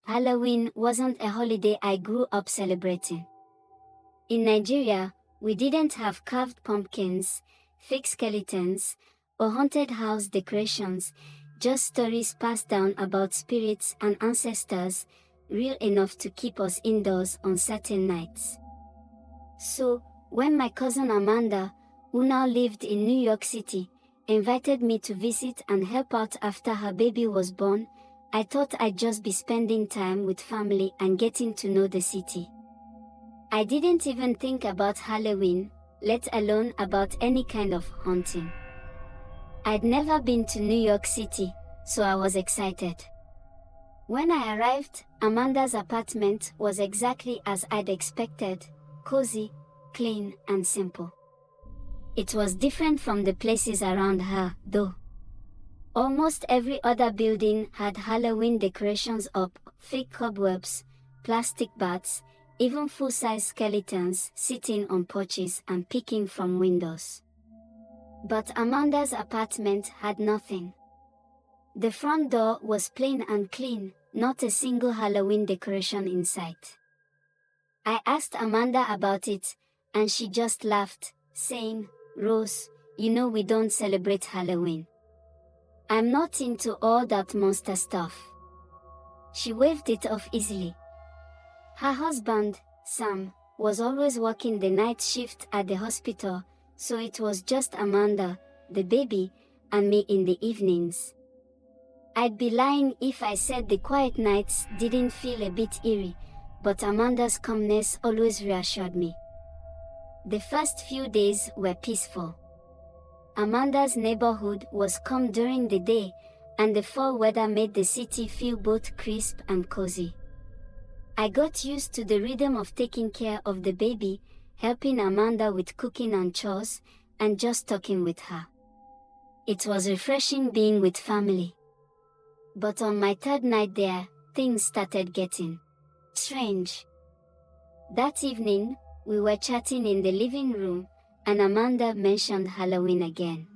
Halloween wasn't a holiday I grew up celebrating. In Nigeria, we didn't have carved pumpkins, fake skeletons, or haunted house decorations, just stories passed down about spirits and ancestors, real enough to keep us indoors on certain nights. So, when my cousin Amanda, who now lived in New York City, invited me to visit and help out after her baby was born, I thought I'd just be spending time with family and getting to know the city. I didn't even think about Halloween, let alone about any kind of haunting. I'd never been to New York City, so I was excited. When I arrived, Amanda's apartment was exactly as I'd expected, cozy, clean, and simple. It was different from the places around her, though. Almost every other building had Halloween decorations up, fake cobwebs, plastic bats, even full-size skeletons sitting on porches and peeking from windows. But Amanda's apartment had nothing. The front door was plain and clean, not a single Halloween decoration in sight. I asked Amanda about it, and she just laughed, saying, "Rose, you know we don't celebrate Halloween. I'm not into all that monster stuff." She waved it off easily. Her husband, Sam, was always working the night shift at the hospital, so it was just Amanda, the baby, and me in the evenings. I'd be lying if I said the quiet nights didn't feel a bit eerie, but Amanda's calmness always reassured me. The first few days were peaceful. Amanda's neighborhood was calm during the day, and the fall weather made the city feel both crisp and cozy. I got used to the rhythm of taking care of the baby, helping Amanda with cooking and chores, and just talking with her. It was refreshing being with family. But on my third night there, things started getting strange. That evening, we were chatting in the living room, and Amanda mentioned Halloween again.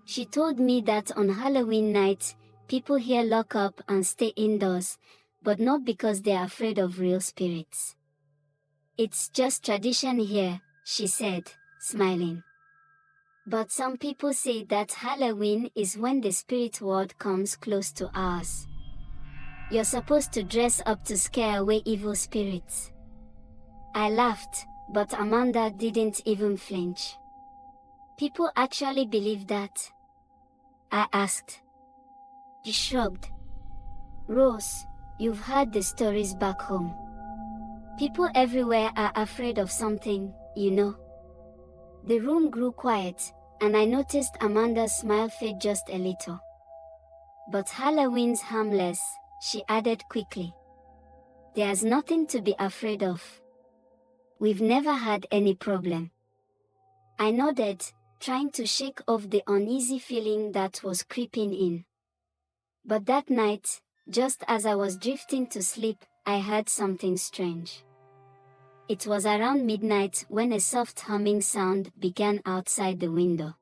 She told me that on Halloween night, people here lock up and stay indoors, but not because they're afraid of real spirits. "It's just tradition here," she said, smiling. "But some people say that Halloween is when the spirit world comes close to ours. You're supposed to dress up to scare away evil spirits." I laughed, but Amanda didn't even flinch. "People actually believe that?" I asked. She shrugged. "Rose, you've heard the stories back home. People everywhere are afraid of something, you know." The room grew quiet, and I noticed Amanda's smile fade just a little. "But Halloween's harmless," she added quickly. "There's nothing to be afraid of. We've never had any problem." I nodded, trying to shake off the uneasy feeling that was creeping in. But that night, just as I was drifting to sleep, I heard something strange. It was around midnight when a soft humming sound began outside the window.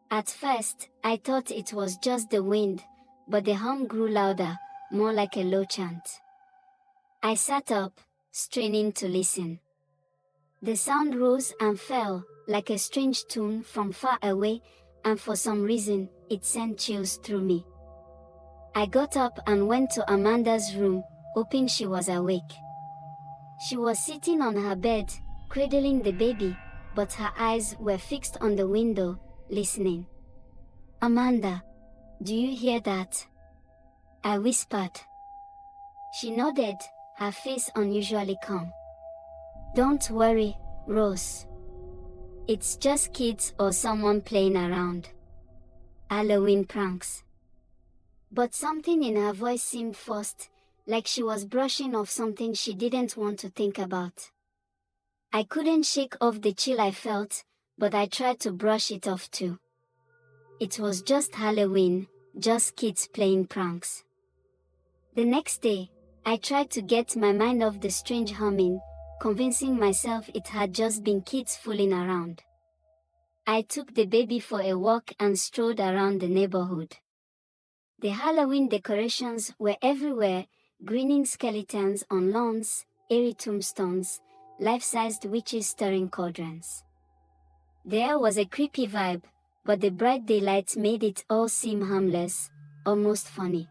At first, I thought it was just the wind, but the hum grew louder, more like a low chant. I sat up, straining to listen. The sound rose and fell, like a strange tune from far away, and for some reason, it sent chills through me. I got up and went to Amanda's room, hoping she was awake. She was sitting on her bed, cradling the baby, but her eyes were fixed on the window, listening. "Amanda, do you hear that?" I whispered. She nodded, her face unusually calm. "Don't worry, Rose. It's just kids or someone playing around. Halloween pranks." But something in her voice seemed forced, like she was brushing off something she didn't want to think about. I couldn't shake off the chill I felt, but I tried to brush it off too. It was just Halloween, just kids playing pranks. The next day, I tried to get my mind off the strange humming, convincing myself it had just been kids fooling around. I took the baby for a walk and strolled around the neighborhood. The Halloween decorations were everywhere, grinning skeletons on lawns, airy tombstones, life-sized witches stirring cauldrons. There was a creepy vibe, but the bright daylight made it all seem harmless, almost funny.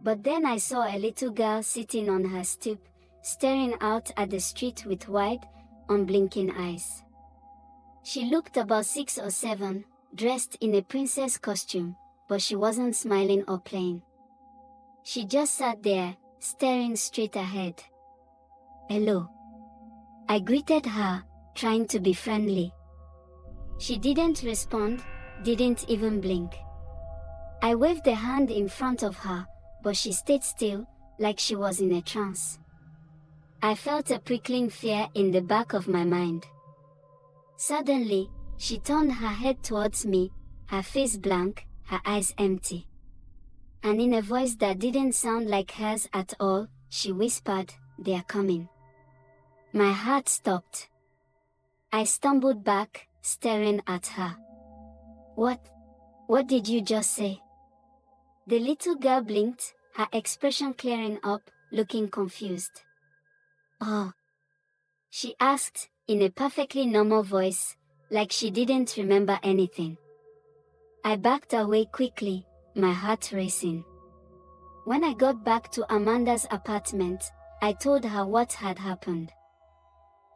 But then I saw a little girl sitting on her stoop, staring out at the street with wide, unblinking eyes. She looked about 6 or 7, dressed in a princess costume, but she wasn't smiling or playing. She just sat there, staring straight ahead. "Hello." I greeted her, trying to be friendly. She didn't respond, didn't even blink. I waved a hand in front of her, but she stayed still, like she was in a trance. I felt a prickling fear in the back of my mind. Suddenly, she turned her head towards me, her face blank, her eyes empty. And in a voice that didn't sound like hers at all, she whispered, "They're coming." My heart stopped. I stumbled back, staring at her. What did you just say?" The little girl blinked, her expression clearing up, looking confused. "Oh," she asked, in a perfectly normal voice, like she didn't remember anything. I backed away quickly, my heart racing. When I got back to Amanda's apartment, I told her what had happened.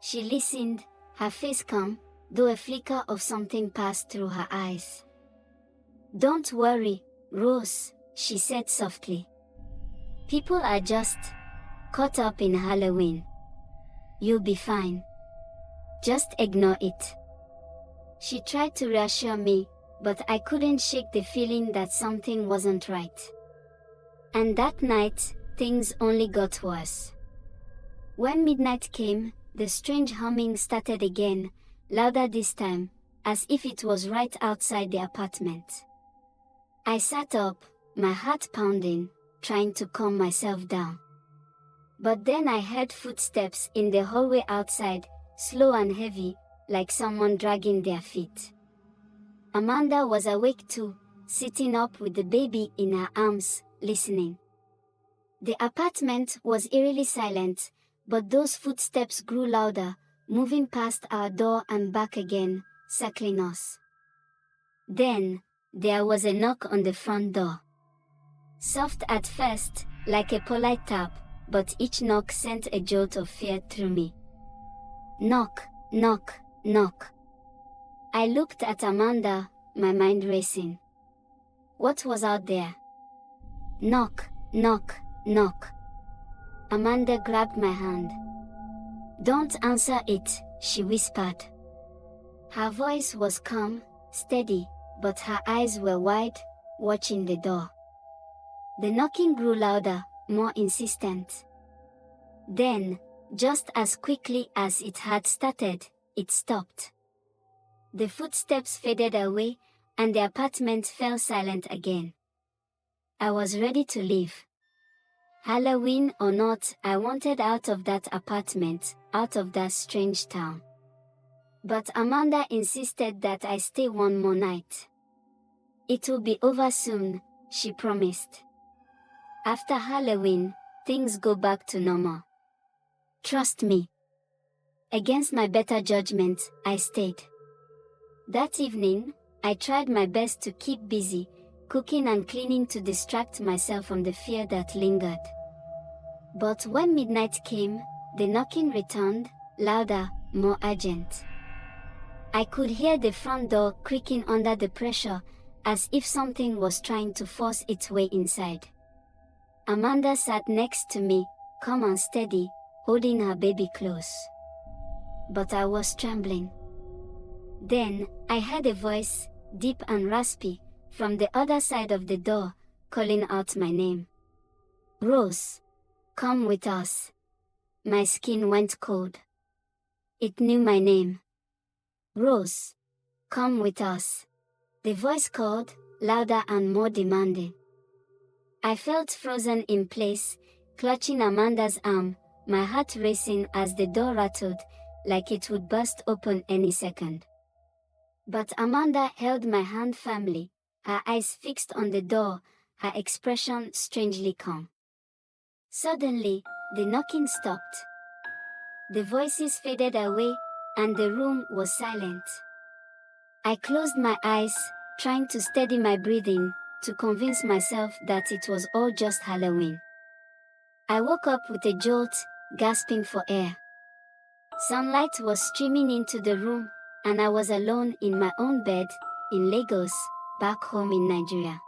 She listened, her face calm, though a flicker of something passed through her eyes. "Don't worry, Rose," she said softly. "People are just caught up in Halloween. You'll be fine. Just ignore it." She tried to reassure me, but I couldn't shake the feeling that something wasn't right. And that night, things only got worse. When midnight came, the strange humming started again, louder this time, as if it was right outside the apartment. I sat up, my heart pounding, trying to calm myself down. But then I heard footsteps in the hallway outside, slow and heavy, like someone dragging their feet. Amanda was awake too, sitting up with the baby in her arms, listening. The apartment was eerily silent, but those footsteps grew louder, moving past our door and back again, circling us. Then, there was a knock on the front door. Soft at first, like a polite tap, but each knock sent a jolt of fear through me. Knock, knock, knock. I looked at Amanda, my mind racing. What was out there? Knock, knock, knock. Amanda grabbed my hand. "Don't answer it," she whispered. Her voice was calm, steady, but her eyes were wide, watching the door. The knocking grew louder, more insistent. Then, just as quickly as it had started, it stopped. The footsteps faded away, and the apartment fell silent again. I was ready to leave. Halloween or not, I wanted out of that apartment, out of that strange town. But Amanda insisted that I stay one more night. "It will be over soon," she promised. "After Halloween, things go back to normal. Trust me." Against my better judgment, I stayed. That evening, I tried my best to keep busy, cooking and cleaning to distract myself from the fear that lingered. But when midnight came, the knocking returned, louder, more urgent. I could hear the front door creaking under the pressure, as if something was trying to force its way inside. Amanda sat next to me, calm and steady, holding her baby close. But I was trembling. Then, I heard a voice, deep and raspy, from the other side of the door, calling out my name. "Rose, come with us." My skin went cold. It knew my name. "Rose, come with us." The voice called, louder and more demanding. I felt frozen in place, clutching Amanda's arm, my heart racing as the door rattled, like it would burst open any second. But Amanda held my hand firmly, her eyes fixed on the door, her expression strangely calm. Suddenly, the knocking stopped. The voices faded away, and the room was silent. I closed my eyes, trying to steady my breathing, to convince myself that it was all just Halloween. I woke up with a jolt, gasping for air. Sunlight was streaming into the room, and I was alone in my own bed, in Lagos, back home in Nigeria.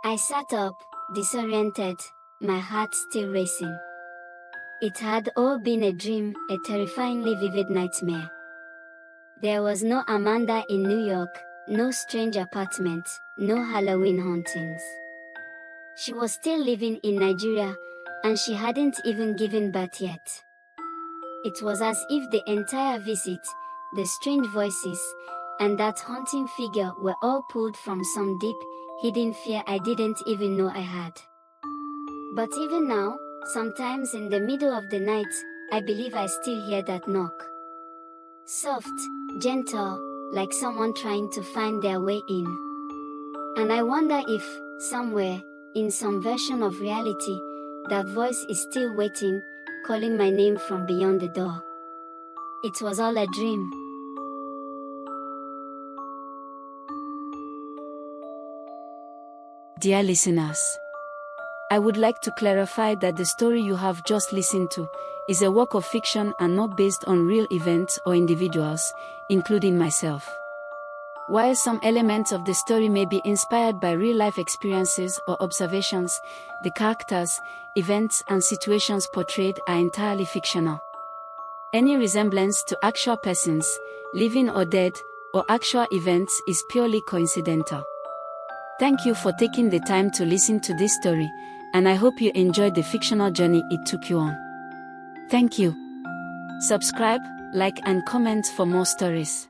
I sat up, disoriented, my heart still racing. It had all been a dream, a terrifyingly vivid nightmare. There was no Amanda in New York, no strange apartment, no Halloween hauntings. She was still living in Nigeria, and she hadn't even given birth yet. It was as if the entire visit, the strange voices, and that haunting figure were all pulled from some deep, hidden fear I didn't even know I had. But even now, sometimes in the middle of the night, I believe I still hear that knock. Soft, gentle, like someone trying to find their way in. And I wonder if, somewhere, in some version of reality, that voice is still waiting, calling my name from beyond the door. It was all a dream. Dear listeners, I would like to clarify that the story you have just listened to is a work of fiction and not based on real events or individuals, including myself. While some elements of the story may be inspired by real-life experiences or observations, the characters, events, and situations portrayed are entirely fictional. Any resemblance to actual persons, living or dead, or actual events is purely coincidental. Thank you for taking the time to listen to this story, and I hope you enjoyed the fictional journey it took you on. Thank you. Subscribe, like, and comment for more stories.